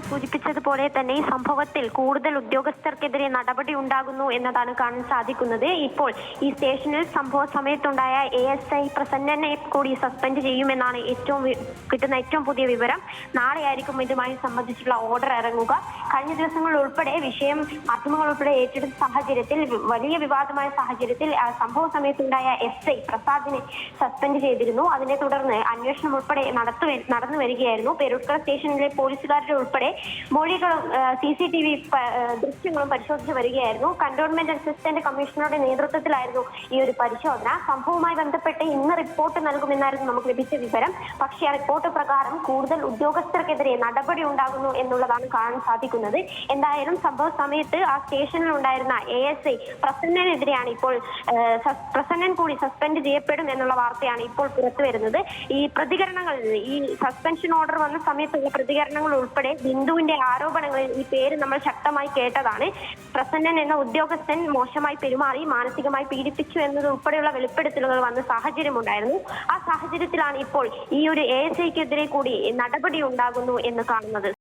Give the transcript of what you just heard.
സൂചിപ്പിച്ചതുപോലെ തന്നെ ഈ സംഭവത്തിൽ കൂടുതൽ ഉദ്യോഗസ്ഥർക്കെതിരെ നടപടി ഉണ്ടാകുന്നു എന്നതാണ് കാണാൻ സാധിക്കുന്നത്. ഇപ്പോൾ ഈ സ്റ്റേഷനിൽ സംഭവ സമയത്തുണ്ടായ ASI പ്രസന്നനെ കൂടി സസ്പെൻഡ് ചെയ്യുമെന്നാണ് കിട്ടുന്ന ഏറ്റവും പുതിയ വിവരം. നാളെയായിരിക്കും ഇതുമായി സംബന്ധിച്ചുള്ള ഓർഡർ ഇറങ്ങുക. കഴിഞ്ഞ ദിവസങ്ങളിൽ ഉൾപ്പെടെ വിഷയം മാധ്യമങ്ങൾ ഉൾപ്പെടെ ഏറ്റെടുത്ത സാഹചര്യത്തിൽ, വലിയ വിവാദമായ സാഹചര്യത്തിൽ സംഭവ സമയത്തുണ്ടായ SI പ്രസാദിനെ സസ്പെൻഡ് ചെയ്തിരുന്നു. അതിനെ തുടർന്ന് അന്വേഷണം ഉൾപ്പെടെ നടന്നു വരികയായിരുന്നു. പെരുട്കര സ്റ്റേഷനിലെ പോലീസുകാരുടെ ഉൾപ്പെടെ മൊഴികളും CCTV ദൃശ്യങ്ങളും പരിശോധിച്ച് വരികയായിരുന്നു. കന്റോൺമെന്റ് അസിസ്റ്റന്റ് കമ്മീഷണറുടെ നേതൃത്വത്തിലായിരുന്നു ഈ ഒരു പരിശോധന. സംഭവവുമായി ബന്ധപ്പെട്ട് ഇന്ന് റിപ്പോർട്ട് നൽകുമെന്നായിരുന്നു നമുക്ക് ലഭിച്ച വിവരം. പക്ഷേ ആ റിപ്പോർട്ട് പ്രകാരം കൂടുതൽ ഉദ്യോഗസ്ഥർക്കെതിരെ നടപടി ഉണ്ടാകുന്നു എന്നുള്ളതാണ് കാണാൻ സാധിക്കുന്നത്. എന്തായാലും സംഭവ സമയത്ത് ആ സ്റ്റേഷനിൽ ഉണ്ടായിരുന്ന ASI പ്രസന്നനെതിരെയാണ് ഇപ്പോൾ പ്രസന്നൻ കൂടി സസ്പെൻഡ് ചെയ്യപ്പെടും എന്നുള്ള വാർത്തയാണ് ഇപ്പോൾ പുറത്തു വരുന്നത്. ഈ പ്രതികരണങ്ങൾ, ഈ സസ്പെൻഷൻ ഓർഡർ വന്ന സമയത്തുള്ള പ്രതികരണങ്ങൾ ഉൾപ്പെടെ ബിന്ദുവിന്റെ ആരോപണങ്ങളിൽ ഈ പേര് നമ്മൾ ശക്തമായി കേട്ടതാണ്. പ്രസന്നൻ എന്ന ഉദ്യോഗസ്ഥൻ മോശമായി പെരുമാറി, മാനസികമായി പീഡിപ്പിച്ചു എന്നത് ഉൾപ്പെടെയുള്ള വെളിപ്പെടുത്തലുകൾ വന്ന സാഹചര്യമുണ്ടായിരുന്നു. ആ സാഹചര്യത്തിലാണ് ഇപ്പോൾ ഈ ഒരു ASIക്കെതിരെ കൂടി നടപടി ഉണ്ടാകുന്നു എന്ന് കാണുന്നത്.